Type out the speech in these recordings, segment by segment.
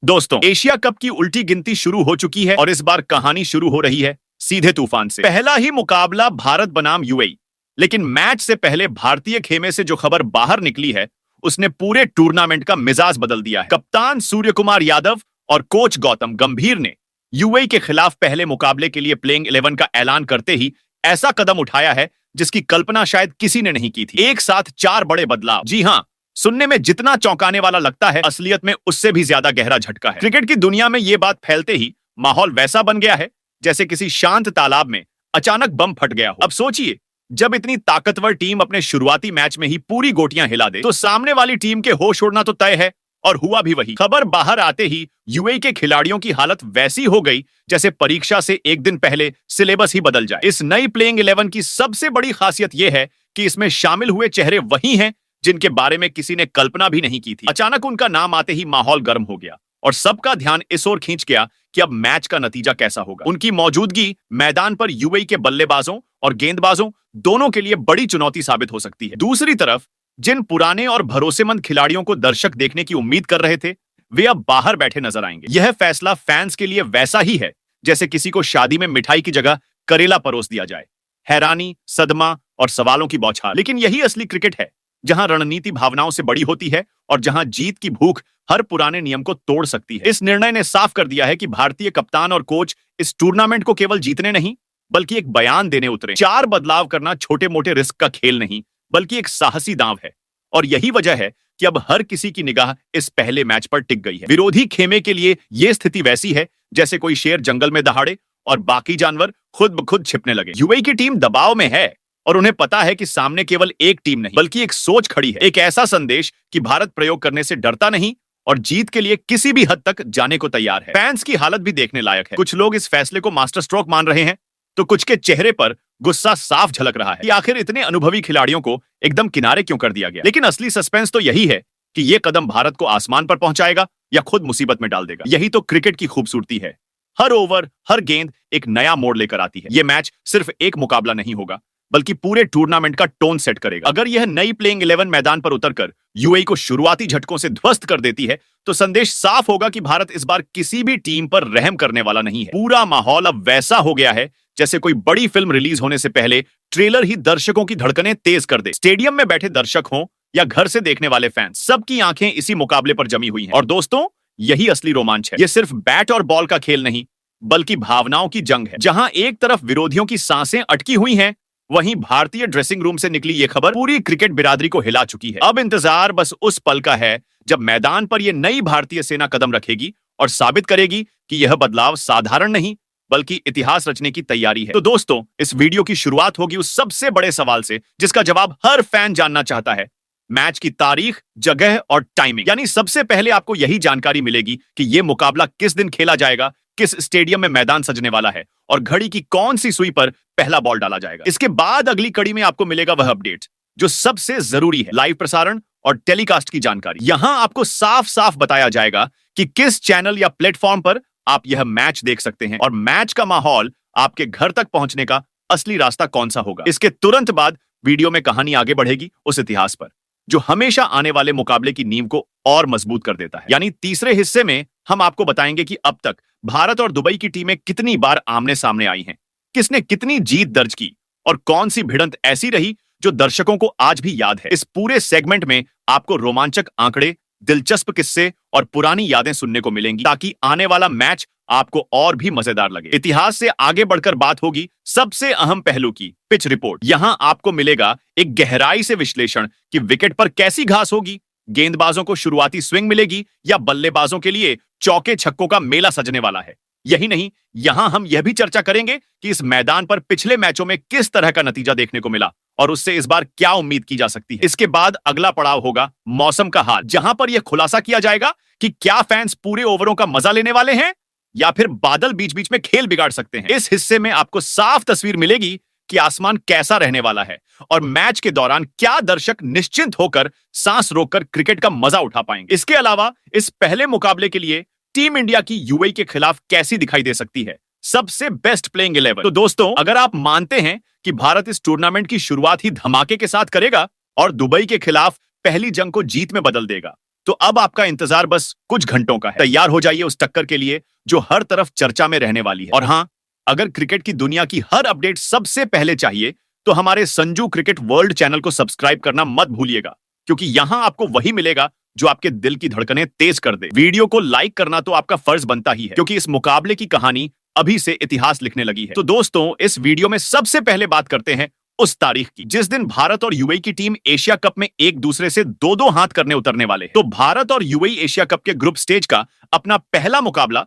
दोस्तों, Asia cup की उल्टी गिनती शुरू हो चुकी है और इस बार कहानी शुरू हो रही है सीधे तूफान से। पहला ही मुकाबला भारत बनाम यूएई, लेकिन मैच से पहले भारतीय खेमे से जो खबर बाहर निकली है उसने पूरे टूर्नामेंट का मिजाज बदल दिया है। कप्तान सूर्यकुमार यादव और कोच गौतम गंभीर ने यूएई के खिलाफ पहले मुकाबले के लिए प्लेइंग 11 का ऐलान करते ही ऐसा कदम उठाया है जिसकी कल्पना शायद किसी ने नहीं की थी। एक साथ 4 बड़े बदलाव। जी हां, सुनने में जितना चौंकाने वाला लगता है, असलियत में उससे भी ज्यादा गहरा झटका है। क्रिकेट की दुनिया में यह बात फैलते ही माहौल वैसा बन गया है जैसे किसी शांत तालाब में अचानक बम फट गया हो। अब सोचिए, जब इतनी ताकतवर टीम अपने शुरुआती मैच में ही पूरी गोटियां हिला दे तो सामने वाली टीम के होश उड़ना तो तय है, और हुआ भी वही। खबर बाहर आते ही यूएई के खिलाड़ियों की हालत वैसी हो गई जैसे परीक्षा से एक दिन पहले सिलेबस ही बदल जाए। इस नई प्लेइंग 11 की सबसे बड़ी खासियत यह है कि इसमें शामिल हुए चेहरे वही हैं जिनके बारे में किसी ने कल्पना भी नहीं की थी। अचानक उनका नाम आते ही माहौल गर्म हो गया और सबका ध्यान इस ओर खींच गया कि अब मैच का नतीजा कैसा होगा। उनकी मौजूदगी मैदान पर यूएई के बल्लेबाजों और गेंदबाजों दोनों के लिए बड़ी चुनौती साबित हो सकती है। दूसरी तरफ जिन पुराने और भरोसेमंद खिलाड़ियों को दर्शक देखने की उम्मीद कर रहे थे, वे अब बाहर बैठे नजर आएंगे। यह फैसला फैंस के लिए वैसा ही है जैसे किसी को शादी में मिठाई की जगह करेला परोस दिया जाए। हैरानी, सदमा और सवालों की बौछार। लेकिन यही असली क्रिकेट है, जहां रणनीति भावनाओं से बड़ी होती है और जहां जीत की भूख हर पुराने नियम को तोड़ सकती है। इस निर्णय ने साफ कर दिया है कि भारतीय कप्तान और कोच इस टूर्नामेंट को केवल जीतने नहीं बल्कि एक बयान देने उतरे। 4 बदलाव करना छोटे मोटे रिस्क का खेल नहीं बल्कि एक साहसी दांव है, और यही वजह है कि अब हर किसी की निगाह इस पहले मैच पर टिक गई है। विरोधी खेमे के लिए यह स्थिति वैसी है जैसे कोई शेर जंगल में दहाड़े और बाकी जानवर खुद ब खुद छिपने लगे। यूएई की टीम दबाव में है और उन्हें पता है कि सामने केवल एक टीम नहीं बल्कि एक सोच खड़ी है। एक ऐसा संदेश कि भारत प्रयोग करने से डरता नहीं और जीत के लिए किसी भी हद तक जाने को तैयार है। फैंस की हालत भी देखने लायक है। कुछ लोग इस फैसले को मास्टर स्ट्रोक मान रहे हैं तो कुछ के चेहरे पर गुस्सा साफ झलक रहा है कि आखिर इतने अनुभवी खिलाड़ियों को एकदम किनारे क्यों कर दिया गया। लेकिन असली सस्पेंस तो यही है कि यह कदम भारत को आसमान पर पहुंचाएगा या खुद मुसीबत में डाल देगा। यही तो क्रिकेट की खूबसूरती है। हर ओवर, हर गेंद एक नया मोड़ लेकर आती है। यह मैच सिर्फ एक मुकाबला नहीं होगा बल्कि पूरे टूर्नामेंट का टोन सेट करेगा। अगर यह नई प्लेइंग 11 मैदान पर उतरकर यूएई को शुरुआती झटकों से ध्वस्त कर देती है तो संदेश साफ होगा कि भारत इस बार किसी भी टीम पर रहम करने वाला नहीं है। पूरा माहौल अब वैसा हो गया है जैसे कोई बड़ी फिल्म रिलीज होने से पहले ट्रेलर ही दर्शकों की धड़कनें तेज कर दे। स्टेडियम में बैठे दर्शक हों या घर से देखने वाले फैंस, सबकी आंखें इसी मुकाबले पर जमी हुई हैं। और दोस्तों, यही असली रोमांच है। यह सिर्फ बैट और बॉल का खेल नहीं बल्कि भावनाओं की जंग है, जहां एक तरफ विरोधियों की सांसें अटकी हुई हैं, वहीं भारतीय ड्रेसिंग रूम से निकली यह खबर पूरी क्रिकेट बिरादरी को हिला चुकी है। अब इंतजार बस उस पल का है जब मैदान पर यह नई भारतीय सेना कदम रखेगी और साबित करेगी कि यह बदलाव साधारण नहीं बल्कि इतिहास रचने की तैयारी है। तो दोस्तों, इस वीडियो की शुरुआत होगी उस सबसे बड़े सवाल से जिसका जवाब हर फैन जानना चाहता है। मैच की तारीख, जगह और टाइमिंग। यानी सबसे पहले आपको यही जानकारी मिलेगी कि यह मुकाबला किस दिन खेला जाएगा, किस स्टेडियम में मैदान सजने वाला है और घड़ी की कौन सी सुई पर पहला बॉल डाला जाएगा। इसके बाद अगली कड़ी में आपको मिलेगा वह अपडेट जो सबसे जरूरी है, लाइव प्रसारण और टेलीकास्ट की जानकारी। यहां आपको साफ साफ बताया जाएगा कि किस चैनल या प्लेटफॉर्म पर आप यह मैच देख सकते हैं और मैच का माहौल आपके घर तक पहुंचने का असली रास्ता कौन सा होगा। इसके तुरंत बाद वीडियो में कहानी आगे बढ़ेगी उस इतिहास पर जो हमेशा आने वाले मुकाबले की नींव को और मजबूत कर देता है। यानी तीसरे हिस्से में हम आपको बताएंगे कि अब तक भारत और दुबई की टीमें कितनी बार आमने सामने आई हैं, किसने कितनी जीत दर्ज की और कौन सी भिड़ंत ऐसी रही जो दर्शकों को आज भी याद है। इस पूरे सेगमेंट में आपको रोमांचक आंकड़े, दिलचस्प किस्से और पुरानी यादें सुनने को मिलेंगी ताकि आने वाला मैच आपको और भी मजेदार लगे। इतिहास से आगे बढ़कर बात होगी सबसे अहम पहलू की, पिच रिपोर्ट। यहां आपको मिलेगा एक गहराई से विश्लेषण कि विकेट पर कैसी घास होगी, गेंदबाजों को शुरुआती स्विंग मिलेगी या बल्लेबाजों के लिए चौके छक्कों का मेला सजने वाला है। यही नहीं, यहां हम यह भी चर्चा करेंगे कि इस मैदान पर पिछले मैचों में किस तरह का नतीजा देखने को मिला और उससे इस बार क्या उम्मीद की जा सकती है। इसके बाद अगला पड़ाव होगा मौसम का हाल, जहां पर यह खुलासा किया जाएगा कि क्या फैंस पूरे ओवरों का मजा लेने वाले हैं या फिर बादल बीच बीच में खेल बिगाड़ सकते हैं। इस हिस्से में आपको साफ तस्वीर मिलेगी कि आसमान कैसा रहने वाला है और मैच के दौरान क्या दर्शक निश्चिंत होकर सांस रोककर क्रिकेट का मजा उठा पाएंगे। इसके अलावा इस पहले मुकाबले के लिए टीम इंडिया की यूएई के खिलाफ कैसी दिखाई दे सकती है, सबसे बेस्ट प्लेइंग 11। तो दोस्तों, अगर आप मानते हैं कि भारत इस टूर्नामेंट की शुरुआत ही धमाके के साथ करेगा और दुबई के खिलाफ पहली जंग को जीत में बदल देगा, तो अब आपका इंतजार बस कुछ घंटों का है। तैयार हो जाइए उस टक्कर के लिए जो हर तरफ चर्चा में रहने वाली है। और हाँ, अगर क्रिकेट की दुनिया की हर अपडेट सबसे पहले चाहिए तो हमारे संजू क्रिकेट वर्ल्ड चैनल को सब्सक्राइब करना मत भूलिएगा, क्योंकि यहां आपको वही मिलेगा जो आपके दिल की धड़कनें तेज कर दे। वीडियो को लाइक करना तो आपका फर्ज बनता ही है, क्योंकि इस मुकाबले की कहानी अभी से इतिहास लिखने लगी है। तो दोस्तों, इस वीडियो में सबसे पहले बात करते हैं उस तारीख की जिस दिन भारत और यूएई की टीम एशिया कप में एक दूसरे से दो दो हाथ करने उतरने वाले हैं। तो भारत और यूएई एशिया कप के ग्रुप स्टेज का अपना पहला मुकाबला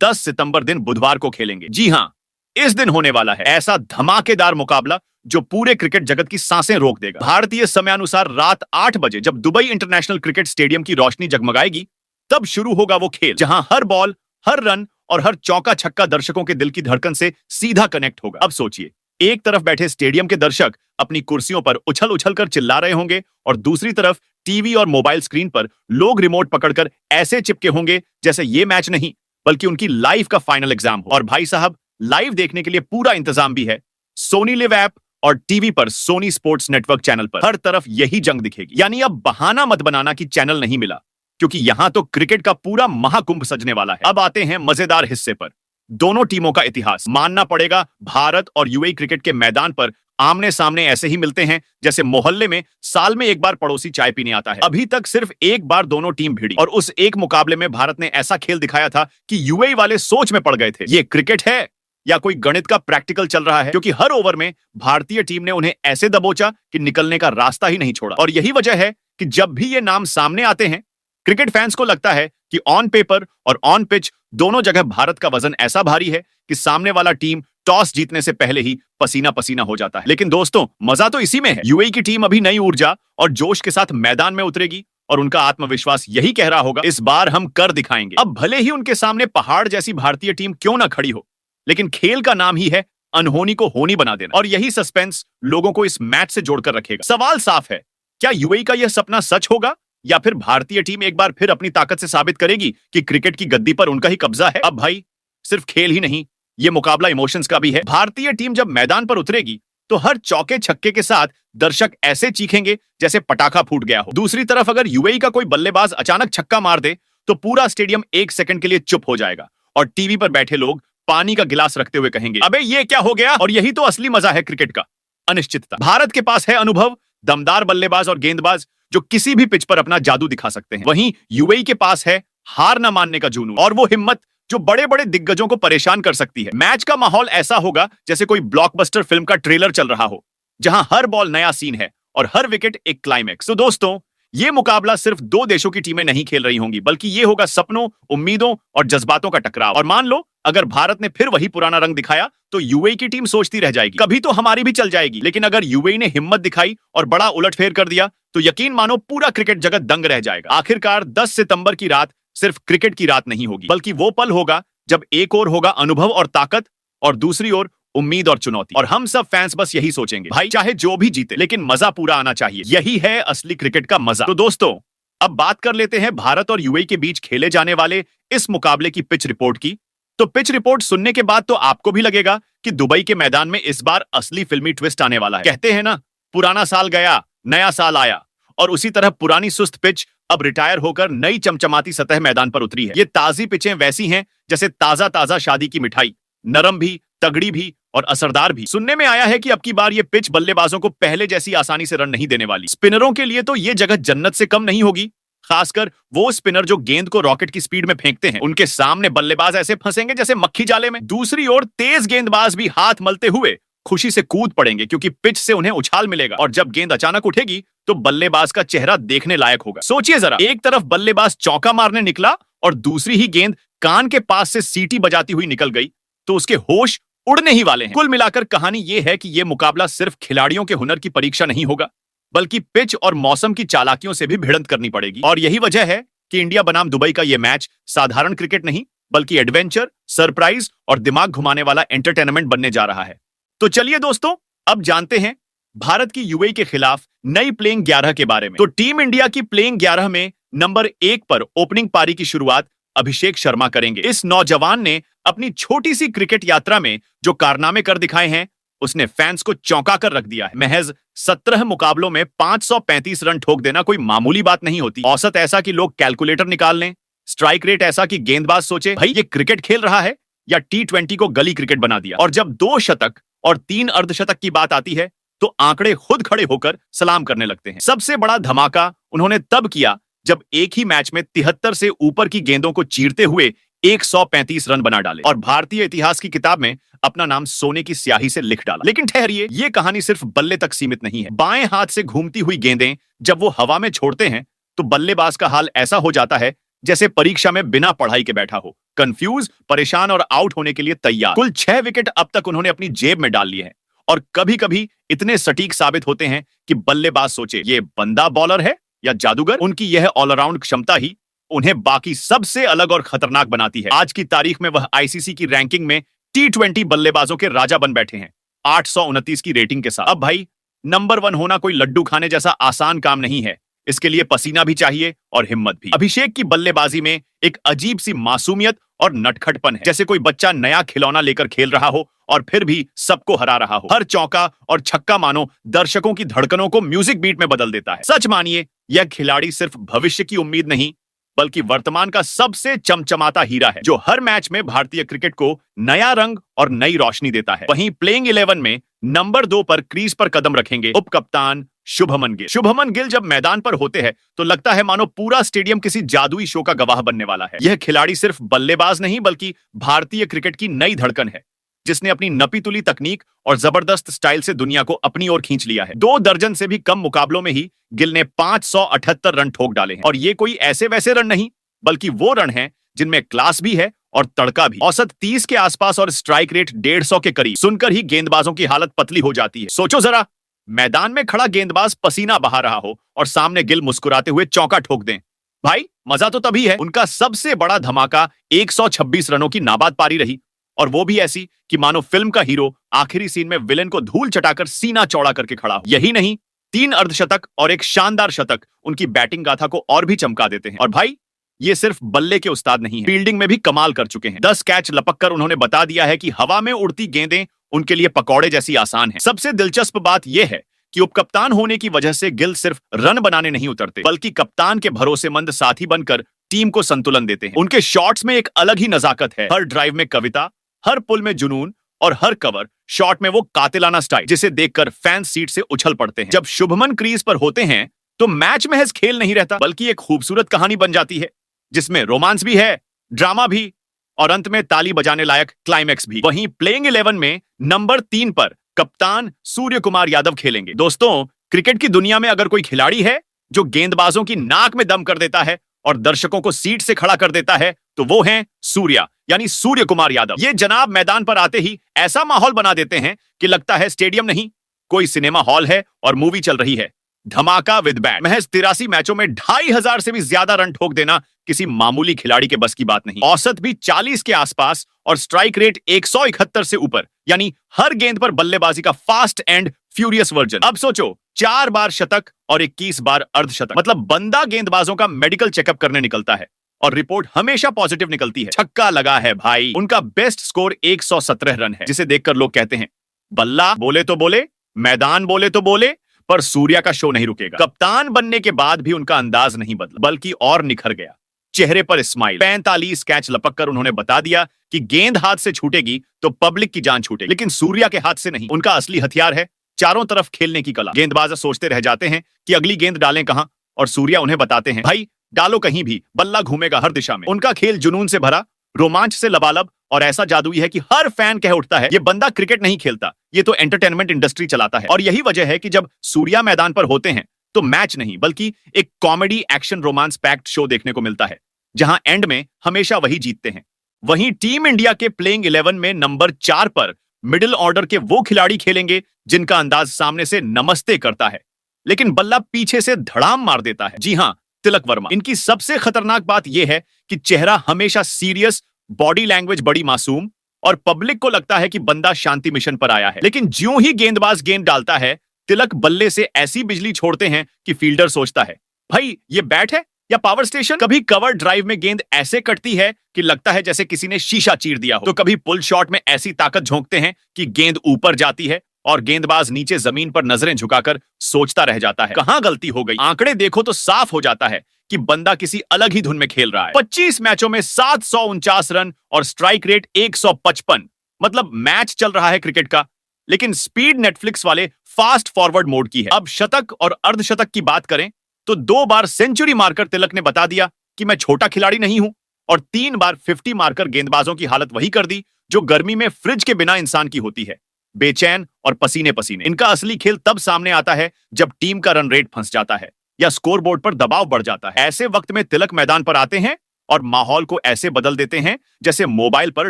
10 सितंबर दिन बुधवार को खेलेंगे। जी हां, इस दिन होने वाला है ऐसा धमाकेदार मुकाबला जो पूरे क्रिकेट जगत की सांसें रोक देगा। भारतीय समयानुसार रात 8 बजे जब दुबई इंटरनेशनल क्रिकेट स्टेडियम की रोशनी जगमगाएगी, तब शुरू होगा वो खेल जहां हर बॉल, हर रन और हर चौका छक्का दर्शकों के दिल की धड़कन से सीधा कनेक्ट होगा। अब सोचिए, एक तरफ बैठे स्टेडियम के दर्शक अपनी कुर्सियों पर उछल उछल कर चिल्ला रहे होंगे और दूसरी तरफ टीवी और मोबाइल स्क्रीन पर लोग रिमोट पकड़कर ऐसे चिपके होंगे जैसे ये मैच नहीं बल्कि उनकी लाइफ का फाइनल एग्जाम हो। और भाई साहब, लाइव देखने के लिए पूरा इंतजाम भी है। सोनी लिव ऐप और टीवी पर सोनी स्पोर्ट्स नेटवर्क चैनल पर हर तरफ यही जंग दिखेगी। यानी अब बहाना मत बनाना कि चैनल नहीं मिला, क्योंकि यहां तो क्रिकेट का पूरा महाकुंभ सजने वाला है। अब आते हैं मजेदार हिस्से पर, दोनों टीमों का इतिहास। मानना पड़ेगा, भारत और यूएई क्रिकेट के मैदान पर आमने सामने ऐसे ही मिलते हैं जैसे मोहल्ले में साल में एक बार पड़ोसी चाय पीने आता है। अभी तक सिर्फ एक बार दोनों टीम भिड़ी और उस एक मुकाबले में भारत ने ऐसा खेल दिखाया था कि यूएई वाले सोच में पड़ गए थे, ये क्रिकेट है या कोई गणित का प्रैक्टिकल चल रहा है, क्योंकि हर ओवर में भारतीय टीम ने उन्हें ऐसे दबोचा कि निकलने का रास्ता ही नहीं छोड़ा। और यही वजह है कि जब भी ये नाम सामने आते हैं, क्रिकेट फैंस को लगता है कि ऑन पेपर और ऑन पिच दोनों जगह भारत का वजन ऐसा भारी है कि सामने वाला टीम टॉस जीतने से पहले ही पसीना पसीना हो जाता है। लेकिन दोस्तों, मजा तो इसी में है। यूएई की टीम अभी नई ऊर्जा और जोश के साथ मैदान में उतरेगी और उनका आत्मविश्वास यही कह रहा होगा, इस बार हम कर दिखाएंगे। अब भले ही उनके सामने पहाड़ जैसी भारतीय टीम क्यों ना खड़ी हो, लेकिन खेल का नाम ही है अनहोनी को होनी बना देना। और यही सस्पेंस लोगों को इस मैच से जोड़कर रखेगा। सवाल साफ है, क्या यूएई का यह सपना सच होगा या फिर भारतीय टीम एक बार फिर अपनी ताकत से साबित करेगी कि क्रिकेट की गद्दी पर उनका ही कब्जा है? अब भाई, सिर्फ खेल ही नहीं, ये मुकाबला इमोशंस का भी है। भारतीय टीम जब मैदान पर उतरेगी तो हर चौके छक्के के साथ दर्शक ऐसे चीखेंगे जैसे पटाखा फूट गया हो। दूसरी तरफ अगर यूएई का कोई बल्लेबाज अचानक छक्का मार दे तो पूरा स्टेडियम एक सेकंड के लिए चुप हो जाएगा और टीवी पर बैठे लोग पानी का गिलास रखते हुए कहेंगे, अबे ये क्या हो गया? और यही तो असली मजा है क्रिकेट का, अनिश्चितता। भारत के पास है अनुभव, दमदार बल्लेबाज और गेंदबाज जो किसी भी पिच पर अपना जादू दिखा सकते हैं। वहीं यूएई के पास है हार न मानने का जुनून और वो हिम्मत जो बड़े बड़े दिग्गजों को परेशान कर सकती है। मैच का माहौल ऐसा होगा जैसे कोई ब्लॉकबस्टर फिल्म का ट्रेलर चल रहा हो, जहां हर बॉल नया सीन है और हर विकेट एक क्लाइमैक्स। तो दोस्तों, ये मुकाबला सिर्फ दो देशों की टीमें नहीं खेल रही होंगी, बल्कि ये होगा सपनों, उम्मीदों और जज्बातों का टकराव। और मान लो, अगर भारत ने फिर वही पुराना रंग दिखाया तो यूएई की टीम सोचती रह जाएगी, कभी तो हमारी भी चल जाएगी। लेकिन अगर यूएई ने हिम्मत दिखाई और बड़ा उलटफेर कर दिया तो यकीन मानो पूरा क्रिकेट जगत दंग रह जाएगा। आखिरकार 10 सितंबर की रात सिर्फ क्रिकेट की रात नहीं होगी, बल्कि वो पल होगा जब एक ओर होगा अनुभव और ताकत और दूसरी ओर उम्मीद और चुनौती। और हम सब फैंस बस यही सोचेंगे, भाई चाहे जो भी जीते लेकिन मजा पूरा आना चाहिए। यही है असली क्रिकेट का मजा। तो दोस्तों, अब बात कर लेते हैं भारत और यूएई के बीच खेले जाने वाले इस मुकाबले की पिच रिपोर्ट की। तो पिच रिपोर्ट सुनने के बाद तो आपको भी लगेगा कि दुबई के मैदान में इस बार असली फिल्मी ट्विस्ट आने वाला है। कहते हैं ना, पुराना साल गया, नया साल आया। और उसी तरह पुरानी सुस्त पिच अब रिटायर होकर नई चमचमाती सतह मैदान पर उतरी है। ये ताजी पिचें वैसी हैं जैसे ताजा ताजा शादी की मिठाई, नरम भी, तगड़ी भी और असरदार भी। सुनने में आया है कि अब की बार ये पिच बल्लेबाजों को पहले जैसी आसानी से रन नहीं देने वाली। स्पिनरों के लिए तो ये जगह जन्नत से कम नहीं होगी, खासकर वो स्पिनर जो गेंद को रॉकेट की स्पीड में फेंकते हैं। उनके सामने बल्लेबाज ऐसे फंसेंगे जैसे मक्खी जाले में। दूसरी ओर तेज गेंदबाज भी हाथ मलते हुए खुशी से कूद पड़ेंगे, क्योंकि पिच से उन्हें उछाल मिलेगा और जब गेंद अचानक उठेगी तो बल्लेबाज का चेहरा देखने लायक होगा। सोचिए जरा, एक तरफ बल्लेबाज चौका मारने निकला और दूसरी ही गेंद कान के पास से सीटी बजाती हुई निकल गई तो उसके होश उड़ने ही वाले हैं। कुल मिलाकर कहानी यह है कि यह मुकाबला सिर्फ खिलाड़ियों के हुनर की परीक्षा नहीं होगा, बल्कि पिच और मौसम की चालाकियों से भी भिड़ंत करनी पड़ेगी। और यही वजह है कि इंडिया बनाम दुबई का यह मैच साधारण क्रिकेट नहीं, बल्कि एडवेंचर, सरप्राइज और दिमाग घुमाने वाला एंटरटेनमेंट बनने जा रहा है। तो चलिए दोस्तों, अब जानते हैं भारत की यूएई के खिलाफ नई प्लेइंग 11 के बारे में। तो टीम इंडिया की प्लेइंग 11 में नंबर 1 पर ओपनिंग पारी की शुरुआत अभिषेक शर्मा करेंगे। इस नौजवान ने अपनी छोटी सी क्रिकेट यात्रा में जो कारनामे कर दिखाए हैं, उसने फैंस को चौंका कर रख दिया है। महज 17 मुकाबलों में 535 रन ठोक देना कोई मामूली बात नहीं होती। औसत ऐसा कि लोग कैलकुलेटर निकाल लें, स्ट्राइक रेट ऐसा कि गेंदबाज सोचे भाई ये क्रिकेट खेल रहा है या T20 को गली क्रिकेट बना दिया। और जब 2 शतक और 3 अर्धशतक की बात आती है तो आंकड़े खुद खड़े होकर सलाम करने लगते हैं। सबसे बड़ा धमाका उन्होंने तब किया जब एक ही मैच में 73 से ऊपर की गेंदों को चीरते हुए 135 रन बना डाले और भारतीय इतिहास की किताब में अपना नाम सोने की स्याही से लिख डाला। लेकिन ठहरिए, ये कहानी सिर्फ बल्ले तक सीमित नहीं है। बाएं हाथ से घूमती हुई गेंदें जब वो हवा में छोड़ते हैं तो बल्लेबाज का हाल ऐसा हो जाता है जैसे परीक्षा में बिना पढ़ाई के बैठा हो, कंफ्यूज, परेशान और आउट होने के लिए तैयार। कुल 6 विकेट अब तक उन्होंने अपनी जेब में डाल लिए हैं और कभी कभी इतने सटीक साबित होते हैं कि बल्लेबाज सोचे ये बंदा बॉलर है या जादूगर। उनकी यह ऑलराउंड क्षमता ही उन्हें बाकी सबसे अलग और खतरनाक बनाती है। आज की तारीख में वह आईसीसी की रैंकिंग में T20 बल्लेबाजों के राजा बन बैठे हैं 829 की रेटिंग के साथ। अब भाई, नंबर 1 होना कोई लड्डू खाने जैसा आसान काम नहीं है। इसके लिए पसीना भी चाहिए और हिम्मत भी। अभिषेक की बल्लेबाजी में एक अजीब सी मासूमियत और नटखटपन है, जैसे कोई बच्चा नया खिलौना लेकर खेल रहा हो और फिर भी सबको हरा रहा हो। हर चौका और छक्का मानो दर्शकों की धड़कनों को म्यूजिक बीट में बदल देता है। सच मानिए, यह खिलाड़ी सिर्फ भविष्य की उम्मीद नहीं बल्कि वर्तमान का सबसे चमचमाता हीरा है, जो हर मैच में भारतीय क्रिकेट को नया रंग और नई रोशनी देता है। वहीं प्लेइंग 11 में नंबर 2 पर क्रीज पर कदम रखेंगे उप कप्तान शुभमन गिल। शुभमन गिल जब मैदान पर होते हैं तो लगता है मानो पूरा स्टेडियम किसी जादुई शो का गवाह बनने वाला है। यह खिलाड़ी सिर्फ बल्लेबाज नहीं बल्कि भारतीय क्रिकेट की नई धड़कन है, जिसने अपनी नपी तुली तकनीक और जबरदस्त स्टाइल से दुनिया को अपनी ओर खींच लिया है। 2 दर्जन से भी कम मुकाबलों में ही गिल ने 578 रन ठोक डाले हैं। और ये कोई ऐसे वैसे रन नहीं, बल्कि वो रन हैं जिनमें क्लास भी है और तड़का भी। औसत 30 के आसपास और स्ट्राइक रेट 150 के करीब। सुनकर ही गेंदबाजों की हालत पतली हो जाती है। सोचो जरा, मैदान में खड़ा गेंदबाज पसीना बहा रहा हो और सामने गिल मुस्कुराते हुए चौका ठोक दें। भाई, मजा तो तभी है। उनका सबसे बड़ा धमाका 126 रनों की नाबाद पारी रही, और वो भी ऐसी कि मानो फिल्म का हीरो आखिरी सीन में विलेन को धूल चटाकर सीना चौड़ा करके खड़ा हो। यही नहीं, 3 अर्धशतक और एक शानदार शतक उनकी बैटिंग गाथा को और भी चमका देते हैं। और भाई, ये सिर्फ बल्ले के उस्ताद नहीं है, फील्डिंग में भी कमाल कर चुके हैं। 10 कैच लपककर उन्होंने बता दिया है कि हवा में उड़ती गेंदें उनके लिए पकौड़े जैसी आसान है। सबसे दिलचस्प बात यह है कि उपकप्तान होने की वजह से गिल सिर्फ रन बनाने नहीं उतरते, बल्कि कप्तान के भरोसेमंद साथी बनकर टीम को संतुलन देते हैं। उनके शॉट्स में एक अलग ही नजाकत है। हर ड्राइव में कविता, हर पुल में जुनून और हर कवर शॉट में वो कातिलाना स्टाइल, जिसे देखकर फैंस सीट से उछल पड़ते हैं। जब शुभमन क्रीज पर होते हैं तो मैच महज खेल नहीं रहता, बल्कि एक खूबसूरत कहानी बन जाती है, जिसमें रोमांस भी है, ड्रामा भी और अंत में ताली बजाने लायक क्लाइमैक्स भी। वहीं प्लेइंग 11 में नंबर 3 पर कप्तान सूर्य कुमार यादव खेलेंगे। दोस्तों, क्रिकेट की दुनिया में अगर कोई खिलाड़ी है जो गेंदबाजों की नाक में दम कर देता है और दर्शकों को सीट से खड़ा कर देता है तो वो हैं सूर्या, यानी सूर्य कुमार यादव। ये जनाब मैदान पर आते ही ऐसा माहौल बना देते हैं कि लगता है स्टेडियम नहीं, कोई सिनेमा हॉल है और मूवी चल रही है। धमाका विद बैट। महज 83 मैचों में 2500 से भी ज्यादा रन ठोक देना किसी मामूली खिलाड़ी के बस की बात नहीं। औसत भी 40 के आसपास और स्ट्राइक रेट 171 से ऊपर, यानी हर गेंद पर बल्लेबाजी का फास्ट एंड फ्यूरियस वर्जन। अब सोचो, 4 बार शतक और 21 बार अर्धशतक, मतलब बंदा गेंदबाजों का मेडिकल चेकअप करने निकलता है और रिपोर्ट हमेशा पॉजिटिव निकलती है। छक्का लगा है भाई। उनका बेस्ट स्कोर 117 रन है, जिसे देखकर लोग कहते हैं बल्ला बोले तो बोले, मैदान बोले तो बोले, पर सूर्या का शो नहीं रुकेगा। कप्तान बनने के बाद भी उनका अंदाज नहीं बदला, बल्कि और निखर गया। चेहरे पर स्माइल। 45 कैच लपककर उन्होंने बता दिया कि गेंद हाथ से छूटेगी तो पब्लिक की जान छूटेगी, लेकिन सूर्या के हाथ से नहीं। उनका असली हथियार है चारों तरफ खेलने की कला। गेंदबाज सोचते रह जाते हैं कि अगली गेंद डालें कहां, और सूर्या उन्हें बताते हैं भाई डालो कहीं भी, बल्ला घूमेगा हर दिशा में। उनका खेल जुनून से भरा, रोमांच से लबालब और ऐसा जादुई है कि हर फैन कह उठता है ये बंदा क्रिकेट नहीं खेलता, ये तो एंटरटेनमेंट इंडस्ट्री चलाता है। और यही वजह है कि जब सूर्या मैदान पर होते हैं तो मैच नहीं बल्कि एक comedy action romance packed show देखने को मिलता है, जहां एंड में हमेशा वही जीतते हैं। वहीं टीम इंडिया के प्लेइंग 11 में नंबर 4 पर मिडिल ऑर्डर के वो खिलाड़ी खेलेंगे जिनका अंदाज सामने से नमस्ते करता है, लेकिन बल्ला पीछे से धड़ाम मार देता है। जी हां, तिलक वर्मा। इनकी सबसे खतरनाक बात यह है कि चेहरा हमेशा सीरियस, बॉडी लैंग्वेज बड़ी मासूम, और पब्लिक को लगता है कि बंदा शांति मिशन पर आया है। लेकिन ज्यों ही गेंदबाज गेंद डालता है, तिलक बल्ले से ऐसी बिजली छोड़ते हैं कि फील्डर सोचता है भाई ये बैट है या पावर स्टेशन। कभी कवर ड्राइव में गेंद ऐसे कटती है कि लगता है जैसे किसी ने शीशा चीर दिया हो, तो कभी पुल शॉट में ऐसी ताकत झोंकते हैं कि गेंद ऊपर जाती है और गेंदबाज नीचे जमीन पर नजरें झुकाकर सोचता रह जाता है कहां गलती हो गई। आंकड़े देखो तो साफ हो जाता है कि बंदा किसी अलग ही धुन में खेल रहा है। 25 मैचों में 749 रन और स्ट्राइक रेट 155। मतलब मैच चल रहा है क्रिकेट का, लेकिन स्पीड नेटफ्लिक्स वाले फास्ट फॉरवर्ड मोड की है। अब शतक और अर्धशतक की बात करें तो 2 बार सेंचुरी मारकर तिलक ने बता दिया कि मैं छोटा खिलाड़ी नहीं हूं, और 3 बार 50 मारकर गेंदबाजों की हालत वही कर दी जो गर्मी में फ्रिज के बिना इंसान की होती है, बेचैन और पसीने पसीने। इनका असली खेल तब सामने आता है जब टीम का रन रेट फंस जाता है या स्कोरबोर्ड पर दबाव बढ़ जाता है। ऐसे वक्त में तिलक मैदान पर आते हैं और माहौल को ऐसे बदल देते हैं जैसे मोबाइल पर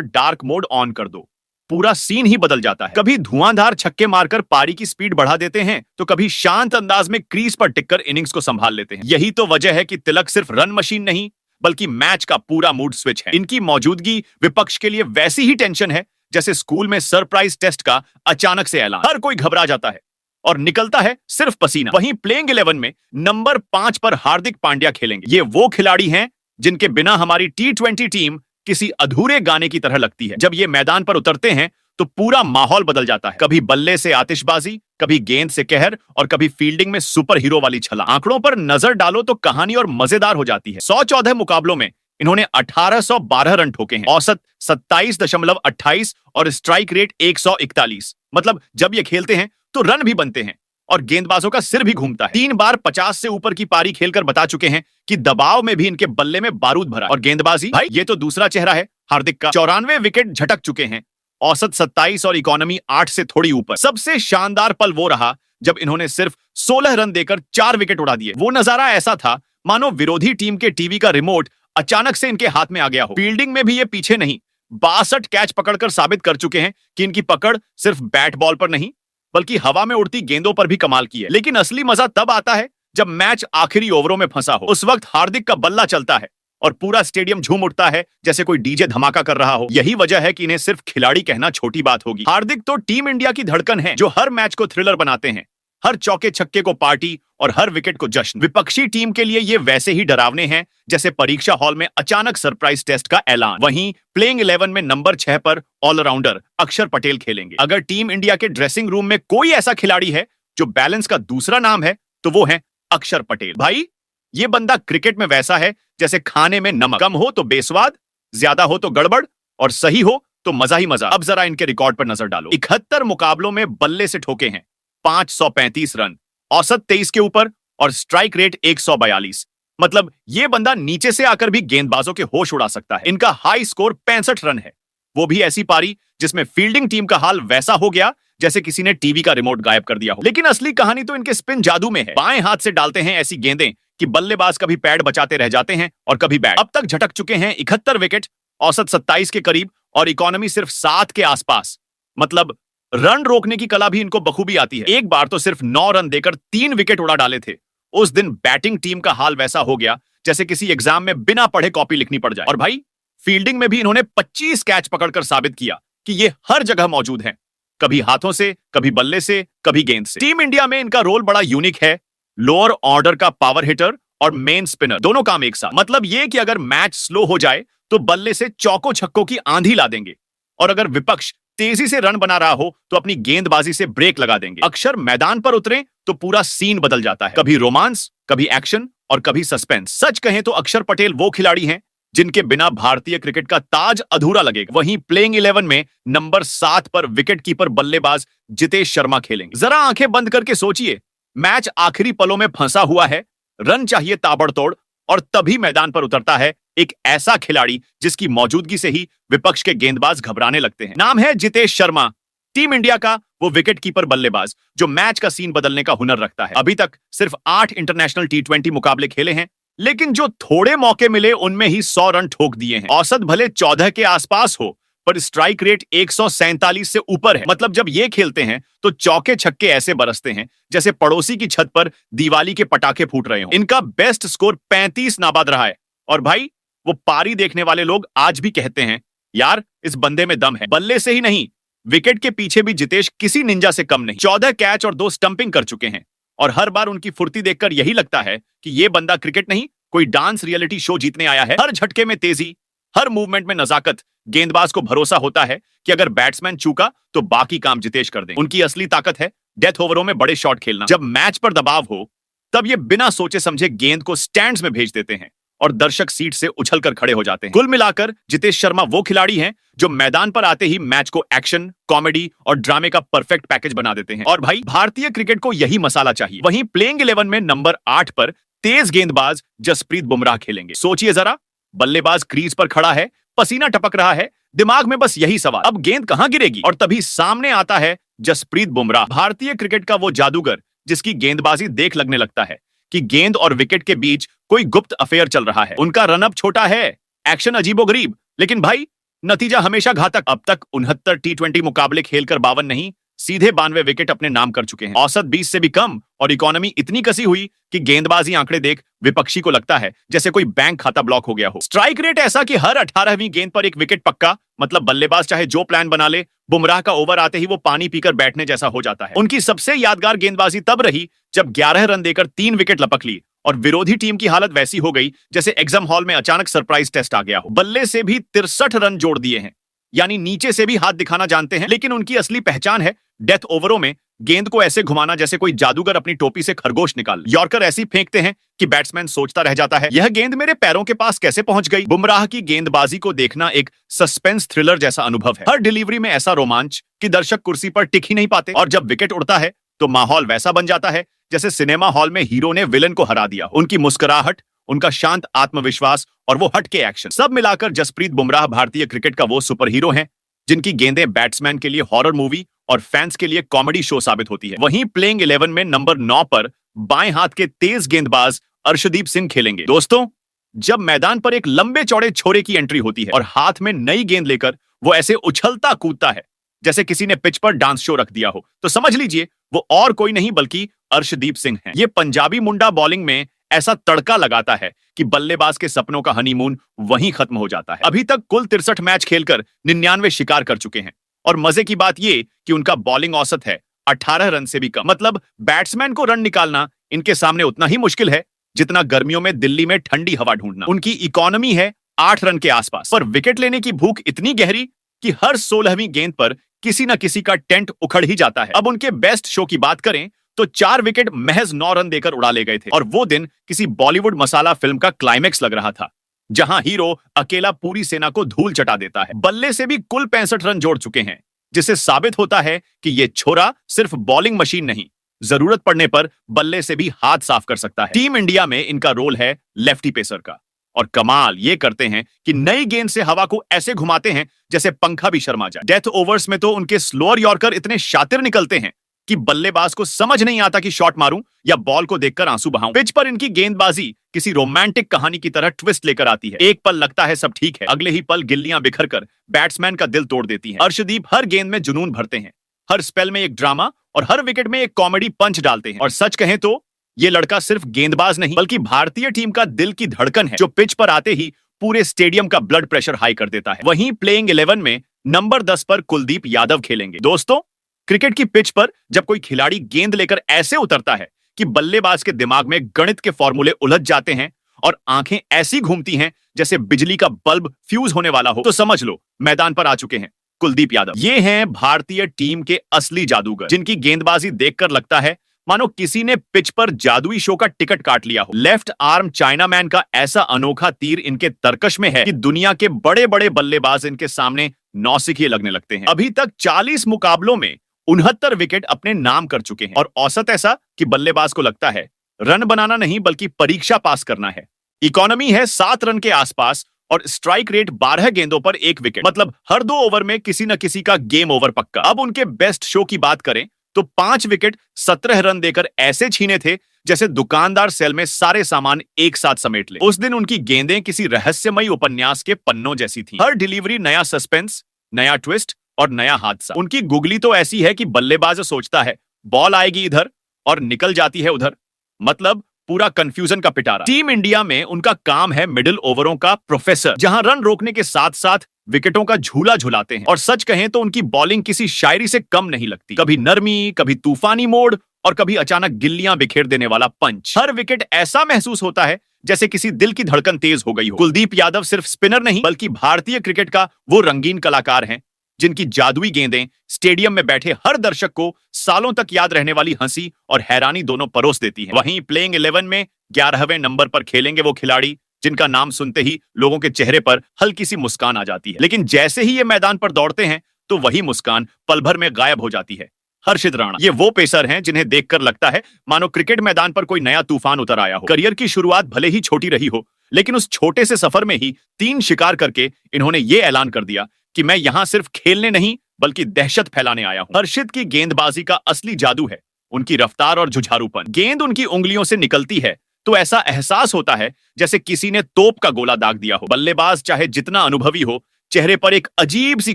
डार्क मोड ऑन कर दो, पूरा सीन ही बदल जाता है। कभी धुआंधार छक्के मारकर पारी की स्पीड बढ़ा देते हैं तो कभी शांत अंदाज में क्रीज पर टिककर इनिंग्स को संभाल लेते हैं। यही तो वजह है कि तिलक सिर्फ रन मशीन नहीं बल्कि मैच का पूरा मूड स्विच है। इनकी मौजूदगी विपक्ष के लिए वैसी ही टेंशन है जैसे स्कूल में सरप्राइज टेस्ट का अचानक से ऐलान। हर कोई घबरा जाता है और निकलता है सिर्फ पसीना। वहीं प्लेइंग 11 में नंबर 5 पर हार्दिक पांड्या खेलेंगे। ये वो खिलाड़ी हैं जिनके बिना हमारी T20 टीम किसी अधूरे गाने की तरह लगती है। जब ये मैदान पर उतरते हैं तो पूरा माहौल बदल जाता है। कभी बल्ले से आतिशबाजी, कभी गेंद से कहर और कभी फील्डिंग में सुपर हीरो वाली छलांग। आंकड़ों पर नजर डालो तो कहानी और मजेदार हो जाती है। 114 मुकाबलों में इन्होंने 1812 रन ठोके हैं, औसत 27.28 और स्ट्राइक रेट 141। मतलब जब ये खेलते हैं तो रन भी बनते हैं और गेंदबाजों का सिर भी घूमता है। 3 बार 50 से ऊपर की पारी खेलकर बता चुके हैं कि दबाव में भी इनके बल्ले में बारूद भरा है। और गेंदबाजी, भाई ये तो दूसरा चेहरा है हार्दिक का। 94 विकेट झटक चुके हैं, औसत 27 और इकोनॉमी 8 से थोड़ी ऊपर। सबसे शानदार पल वो रहा जब इन्होंने सिर्फ 16 रन देकर 4 विकेट उड़ा दिए। वो नजारा ऐसा था मानो विरोधी टीम के टीवी का रिमोट अचानक से इनके हाथ में आ गया हो। फील्डिंग में भी ये पीछे नहीं, 62 कैच पकड़कर साबित कर चुके हैं कि इनकी पकड़ सिर्फ बैट बॉल पर नहीं बल्कि हवा में उड़ती गेंदों पर भी कमाल की है। लेकिन असली मजा तब आता है जब मैच आखिरी ओवरों में फंसा हो। उस वक्त हार्दिक का बल्ला चलता है और पूरा स्टेडियम झूम उठता है जैसे कोई डीजे धमाका कर रहा हो। यही वजह है कि इन्हें सिर्फ खिलाड़ी कहना छोटी बात होगी। हार्दिक तो टीम इंडिया की धड़कन है जो हर मैच को थ्रिलर बनाते हैं, हर चौके छक्के को पार्टी और हर विकेट को जश्न। विपक्षी टीम के लिए ये वैसे ही डरावने हैं जैसे परीक्षा हॉल में अचानक सरप्राइज टेस्ट का ऐलान। वहीं प्लेइंग 11 में नंबर 6 पर ऑलराउंडर अक्षर पटेल खेलेंगे। अगर टीम इंडिया के ड्रेसिंग रूम में कोई ऐसा खिलाड़ी है जो बैलेंस का दूसरा नाम है तो वो है अक्षर पटेल। भाई ये बंदा क्रिकेट में वैसा है जैसे खाने में नमक, कम हो तो बेस्वाद, ज्यादा हो तो गड़बड़ और सही हो तो मजा ही मजा। अब जरा इनके रिकॉर्ड पर नजर डालो। 71 मुकाबलों में बल्ले से ठोके हैं 535 रन, औसत 23 के ऊपर और स्ट्राइक रेट 142। मतलब ये बंदा नीचे से आकर भी गेंदबाजों के होश उड़ा सकता है। इनका हाई स्कोर 65 रन है, वो भी ऐसी पारी जिसमें फील्डिंग टीम का हाल वैसा हो गया जैसे किसी ने टीवी का रिमोट गायब कर दिया हो। लेकिन असली कहानी तो इनके स्पिन जादू में है। बाएं हाथ से डालते हैं ऐसी गेंदें कि बल्लेबाज कभी पैड बचाते रह जाते हैं और कभी बैट। अब तक झटक चुके हैं 71 विकेट, औसत 27 के करीब और इकोनॉमी सिर्फ 7 के आसपास। मतलब रन रोकने की कला भी इनको बखूबी आती है। एक बार तो सिर्फ 9 रन देकर 3 विकेट उड़ा डाले थे। उस दिन बैटिंग टीम का हाल वैसा हो गया जैसे किसी एग्जाम में बिना पढ़े कॉपी लिखनी पड़ जाए। और भाई फील्डिंग में भी इन्होंने 25 कैच पकड़कर साबित किया कि ये हर जगह मौजूद हैं, कभी हाथों से, कभी बल्ले से, कभी गेंद से। टीम इंडिया में इनका रोल बड़ा यूनिक है, लोअर ऑर्डर का पावर हिटर और मेन स्पिनर, दोनों काम एक साथ। मतलब ये कि अगर मैच स्लो हो जाए तो बल्ले से चौकों छक्कों की आंधी ला देंगे और अगर विपक्ष तेजी से रन बना रहा हो तो अपनी गेंदबाजी से ब्रेक लगा देंगे। अक्षर मैदान पर उतरे तो पूरा सीन बदल जाता है, कभी रोमांस, कभी एक्शन और कभी सस्पेंस। सच कहें तो अक्षर पटेल वो खिलाड़ी हैं जिनके बिना भारतीय क्रिकेट का ताज अधूरा लगेगा। वहीं प्लेइंग 11 में नंबर 7 पर विकेट कीपर बल्लेबाज जितेश शर्मा खेलेंगे। जरा आंखें बंद करके सोचिए, मैच आखिरी पलों में फंसा हुआ है, रन चाहिए ताबड़तोड़ और तभी मैदान पर उतरता है एक ऐसा खिलाड़ी जिसकी मौजूदगी से ही विपक्ष के गेंदबाज घबराने लगते हैं। नाम है जितेश शर्मा, टीम इंडिया का वो विकेट कीपर बल्लेबाज जो मैच का सीन बदलने का हुनर रखता है। अभी तक सिर्फ 8 इंटरनेशनल T20 मुकाबले खेले हैं, लेकिन जो थोड़े मौके मिले उनमें ही 100 रन ठोक दिए हैं। औसत भले 14 के आसपास हो पर स्ट्राइक रेट 147 से ऊपर है। मतलब जब ये खेलते हैं तो चौके छक्के ऐसे बरसते हैं जैसे पड़ोसी की छत पर दिवाली के पटाखे फूट रहे हों। इनका बेस्ट स्कोर 35 नाबाद रहा है और भाई वो पारी देखने वाले लोग आज भी कहते हैं यार इस बंदे में दम है। बल्ले से ही नहीं, विकेट के पीछे भी जितेश किसी निंजा से कम नहीं। 14 कैच और 2 स्टंपिंग कर चुके हैं और हर बार उनकी फुर्ती देखकर यही लगता है कि ये बंदा क्रिकेट नहीं कोई डांस रियलिटी शो जीतने आया है। हर झटके में तेजी, हर मूवमेंट में नजाकत। गेंदबाज को भरोसा होता है कि अगर बैट्समैन चूका तो बाकी काम जितेश कर दें। उनकी असली ताकत है डेथ ओवरों में बड़े शॉट खेलना। जब मैच पर दबाव हो तब ये बिना सोचे समझे गेंद को स्टैंड्स में भेज देते हैं और दर्शक सीट से उछलकर खड़े हो जाते हैं। कुल मिलाकर जितेश शर्मा वो खिलाड़ी हैं जो मैदान पर आते ही मैच को एक्शन, कॉमेडी और ड्रामे का परफेक्ट पैकेज बना देते हैं। और भाई, भारतीय क्रिकेट को यही मसाला चाहिए। वहीं प्लेइंग 11 में नंबर 8 पर तेज गेंदबाज जसप्रीत बुमराह खेलेंगे। सोचिए जरा, बल्लेबाज क्रीज पर खड़ा है, पसीना टपक रहा है, दिमाग में बस यही सवाल, अब गेंद कहां गिरेगी? और तभी सामने आता है जसप्रीत बुमराह, भारतीय क्रिकेट का वो जादूगर जिसकी गेंदबाजी देख लगने लगता है कि गेंद और विकेट के बीच कोई गुप्त अफेयर चल रहा है। उनका रनअप छोटा है, एक्शन अजीबोगरीब, लेकिन भाई नतीजा हमेशा घातक। अब तक 69 टी20 मुकाबले खेलकर 52 नहीं, सीधे 92 विकेट अपने नाम कर चुके हैं। औसत 20 से भी कम और इकोनॉमी इतनी कसी हुई कि गेंदबाजी आंकड़े देख विपक्षी को लगता है जैसे कोई बैंक खाता ब्लॉक हो गया हो। स्ट्राइक रेट ऐसा कि हर 18वीं गेंद पर एक विकेट पक्का, मतलब बल्लेबाज चाहे जो प्लान बना ले, बुमराह का ओवर आते ही वो पानी पीकर बैठने जैसा हो जाता है। उनकी सबसे यादगार गेंदबाजी तब रही जब 11 रन देकर 3 विकेट लपक ली और विरोधी टीम की हालत वैसी हो गई जैसे एग्जाम हॉल में अचानक सरप्राइज टेस्ट आ गया हो। बल्ले से भी 63 रन जोड़ दिए हैं, यानी नीचे से भी हाथ दिखाना जानते हैं। लेकिन उनकी असली पहचान है डेथ ओवरों में गेंद को ऐसे घुमाना जैसे कोई जादूगर अपनी टोपी से खरगोश निकाल। यॉर्कर ऐसी फेंकते हैं कि बैट्समैन सोचता रह जाता है, यह गेंद मेरे पैरों के पास कैसे पहुंच गई? बुमराह की गेंदबाजी को देखना एक सस्पेंस थ्रिलर जैसा अनुभव है। हर डिलीवरी में ऐसा रोमांच कि दर्शक कुर्सी पर टिक ही नहीं पाते, और जब विकेट उड़ता है तो माहौल वैसा बन जाता है जैसे सिनेमा हॉल में हीरो ने विलन को हरा दिया। उनकी मुस्कुराहट, उनका शांत आत्मविश्वास और वो हटके एक्शन, सब मिलाकर जसप्रीत बुमराह भारतीय क्रिकेट का वो सुपर हीरो हैं जिनकी गेंदें बैट्समैन के लिए हॉरर मूवी और फैंस के लिए कॉमेडी शो साबित होती है। वहीं प्लेइंग 11 में नंबर 9 पर बाएं हाथ के तेज गेंदबाज अर्शदीप सिंह खेलेंगे। दोस्तों, जब मैदान पर एक लंबे चौड़े छोरे की एंट्री होती है और हाथ में नई गेंद लेकर वो ऐसे उछलता कूदता है जैसे किसी ने पिच पर डांस शो रख दिया हो, तो समझ लीजिए वो और कोई नहीं बल्कि अर्शदीप सिंह हैं। ये पंजाबी मुंडा बॉलिंग में ऐसा तड़का लगाता है कि बल्लेबाज के सपनों का हनीमून वहीं खत्म हो जाता है। अभी तक कुल 63 मैच खेलकर 99 शिकार कर चुके हैं और मजे की बात ये कि उनका बॉलिंग औसत है 18 रन से भी कम। मतलब बैट्समैन को रन निकालना इनके सामने उतना ही मुश्किल है जितना गर्मियों में दिल्ली में ठंडी हवा ढूंढना। उनकी इकोनॉमी है 8 रन के आसपास, पर विकेट लेने की भूख इतनी गहरी कि हर 16वीं गेंद पर किसी न किसी का टेंट उखड़ ही जाता है। अब उनके बेस्ट शो की बात करें तो 4 विकेट महज 9 रन देकर उड़ा ले गए थे, और वो दिन किसी बॉलीवुड मसाला फिल्म का क्लाइमेक्स लग रहा था जहां हीरो अकेला पूरी सेना को धूल चटा देता है। बल्ले से भी कुल 65 रन जोड़ चुके हैं, जिससे साबित होता है कि ये छोरा सिर्फ बॉलिंग मशीन नहीं, जरूरत पड़ने पर बल्ले से भी हाथ साफ कर सकता है। टीम इंडिया में इनका रोल है लेफ्टी पेसर का, और कमाल ये करते हैं कि नई गेंद से हवा को ऐसे घुमाते हैं जैसे पंखा भी शर्मा जाए। डेथ ओवर्स में तो उनके स्लोअर यॉर्कर इतने शातिर निकलते हैं कि बल्लेबाज को समझ नहीं आता कि शॉट मारूं या बॉल को देखकर आंसू बहाऊं। पिच पर इनकी गेंदबाजी किसी रोमांटिक कहानी की तरह ट्विस्ट लेकर आती है। एक पल लगता है सब ठीक है, अगले ही पल गिल्लियां बिखरकर बैट्समैन का दिल तोड़ देती हैं। अर्शदीप हर गेंद में जुनून भरते हैं, हर स्पेल में एक ड्रामा और हर विकेट में एक कॉमेडी पंच डालते हैं। और सच कहें तो ये लड़का सिर्फ गेंदबाज नहीं बल्कि भारतीय टीम का दिल की धड़कन है, जो पिच पर आते ही पूरे स्टेडियम का ब्लड प्रेशर हाई कर देता है। वहीं प्लेइंग 11 में नंबर 10 पर कुलदीप यादव खेलेंगे। दोस्तों, क्रिकेट की पिच पर जब कोई खिलाड़ी गेंद लेकर ऐसे उतरता है कि बल्लेबाज के दिमाग में गणित के फॉर्मूले उलझ जाते हैं और आंखें ऐसी घूमती हैं जैसे बिजली का बल्ब फ्यूज होने वाला हो, तो समझ लो मैदान पर आ चुके हैं कुलदीप यादव। ये हैं भारतीय टीम के असली जादूगर, जिनकी गेंदबाजी देखकर लगता है मानो किसी ने पिच पर जादुई शो का टिकट काट लिया हो। लेफ्ट आर्म चाइनामैन का ऐसा अनोखा तीर इनके तरकश में है कि दुनिया के बड़े बड़े बल्लेबाज इनके सामने नौसिखिए लगने लगते हैं। अभी तक 40 मुकाबलों में 69 विकेट अपने नाम कर चुके हैं, और औसत ऐसा कि बल्लेबाज को लगता है रन बनाना नहीं बल्कि परीक्षा पास करना है। इकोनॉमी है 7 रन के आसपास और स्ट्राइक रेट 12 गेंदों पर 1 विकेट, मतलब हर 2 ओवर में किसी न किसी का गेम ओवर पक्का। अब उनके बेस्ट शो की बात करें तो 5 विकेट 17 रन देकर ऐसे छीने थे जैसे दुकानदार सेल में सारे सामान एक साथ समेट ले। उस दिन उनकी गेंदें किसी रहस्यमयी उपन्यास के पन्नों जैसी थीं। हर डिलीवरी नया सस्पेंस, नया ट्विस्ट और नया हादसा। उनकी गुगली तो ऐसी है कि बल्लेबाज सोचता है बॉल आएगी इधर और निकल जाती है उधर, मतलब पूरा कंफ्यूजन का पिटारा। टीम इंडिया में उनका काम है मिडिल ओवरों का प्रोफेसर, जहां रन रोकने के साथ साथ विकेटों का झूला झुलाते हैं। और सच कहें तो उनकी बॉलिंग किसी शायरी से कम नहीं लगती। कभी नरमी, कभी तूफानी मोड़ और कभी अचानक गिल्लियां बिखेर देने वाला पंच। हर विकेट ऐसा महसूस होता है जैसे किसी दिल की धड़कन तेज हो गई हो। कुलदीप यादव सिर्फ स्पिनर नहीं बल्कि भारतीय क्रिकेट का वो रंगीन कलाकार हैं जिनकी जादुई गेंदें स्टेडियम में बैठे हर दर्शक को सालों तक याद रहने वाली हंसी और हैरानी दोनों परोस देती है। वहीं प्लेइंग 11 में 11वें नंबर पर खेलेंगे वो खिलाड़ी जिनका नाम सुनते ही लोगों के चेहरे पर हल्की सी मुस्कान आ जाती है, लेकिन जैसे ही ये मैदान पर दौड़ते हैं तो वही मुस्कान पल भर में गायब हो जाती है। हर्षित राणा ये वो पेसर हैं जिन्हें देखकर लगता है मानो क्रिकेट मैदान पर कोई नया तूफान उतर आया हो। करियर की शुरुआत भले ही छोटी रही हो, लेकिन उस छोटे से सफर में ही 3 शिकार करके इन्होंने ये ऐलान कर दिया कि मैं यहां सिर्फ खेलने नहीं बल्कि दहशत फैलाने आया हूं। हर्षित की गेंदबाजी का असली जादू है उनकी रफ्तार और जुझारूपन। गेंद उनकी उंगलियों से निकलती है तो ऐसा एहसास होता है जैसे किसी ने तोप का गोला दाग दिया हो। बल्लेबाज चाहे जितना अनुभवी हो, चेहरे पर एक अजीब सी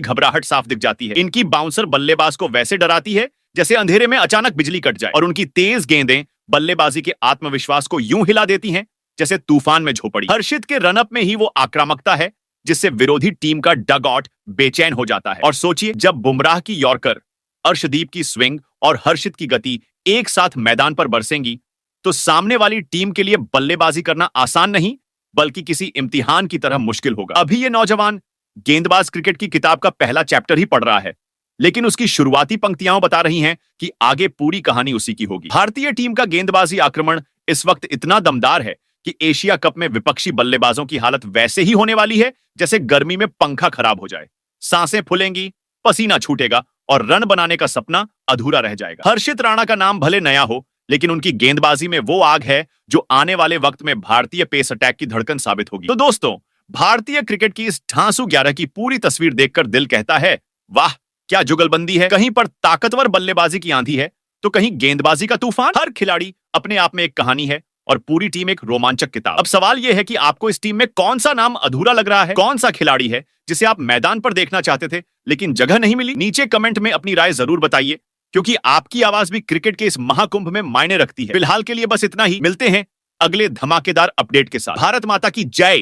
घबराहट साफ दिख जाती है। इनकी बाउंसर बल्लेबाज को वैसे डराती है जैसे अंधेरे में अचानक बिजली कट जाए, और उनकी तेज गेंदें बल्लेबाजी के आत्मविश्वास को यूं हिला देती हैं जैसे तूफान में झोपड़ी। हर्षित के रनअप में ही वो आक्रामकता है जिससे विरोधी टीम का डग आउट बेचैन हो जाता है। और सोचिए जब बुमराह की यॉर्कर, अर्शदीप की स्विंग और हर्षित की गति एक साथ मैदान पर बरसेंगी तो सामने वाली टीम के लिए बल्लेबाजी करना आसान नहीं बल्कि किसी इम्तिहान की तरह मुश्किल होगा। अभी ये नौजवान गेंदबाज क्रिकेट की किताब का पहला चैप्टर ही पढ़ रहा है, लेकिन उसकी शुरुआती पंक्तियां बता रही हैं कि आगे पूरी कहानी उसी की होगी। भारतीय टीम का गेंदबाजी आक्रमण इस वक्त इतना दमदार है कि एशिया कप में विपक्षी बल्लेबाजों की हालत वैसे ही होने वाली है जैसे गर्मी में पंखा खराब हो जाए। सांसें फूलेंगी, पसीना छूटेगा और रन बनाने का सपना अधूरा रह जाएगा। हर्षित राणा का नाम भले नया हो, लेकिन उनकी गेंदबाजी में वो आग है जो आने वाले वक्त में भारतीय पेस अटैक की धड़कन साबित होगी। तो दोस्तों, भारतीय क्रिकेट की इस ढांसू 11 की पूरी तस्वीर देखकर दिल कहता है, वाह क्या जुगलबंदी है। कहीं पर ताकतवर बल्लेबाजी की आंधी है तो कहीं गेंदबाजी का तूफान। हर खिलाड़ी अपने आप में एक कहानी है और पूरी टीम एक रोमांचक किताब। अब सवाल यह है कि आपको इस टीम में कौन सा नाम अधूरा लग रहा है, कौन सा खिलाड़ी है जिसे आप मैदान पर देखना चाहते थे लेकिन जगह नहीं मिली। नीचे कमेंट में अपनी राय जरूर बताइए, क्योंकि आपकी आवाज भी क्रिकेट के इस महाकुंभ में मायने रखती है। फिलहाल के लिए बस इतना ही, मिलते हैं अगले धमाकेदार अपडेट के साथ। भारत माता की जय।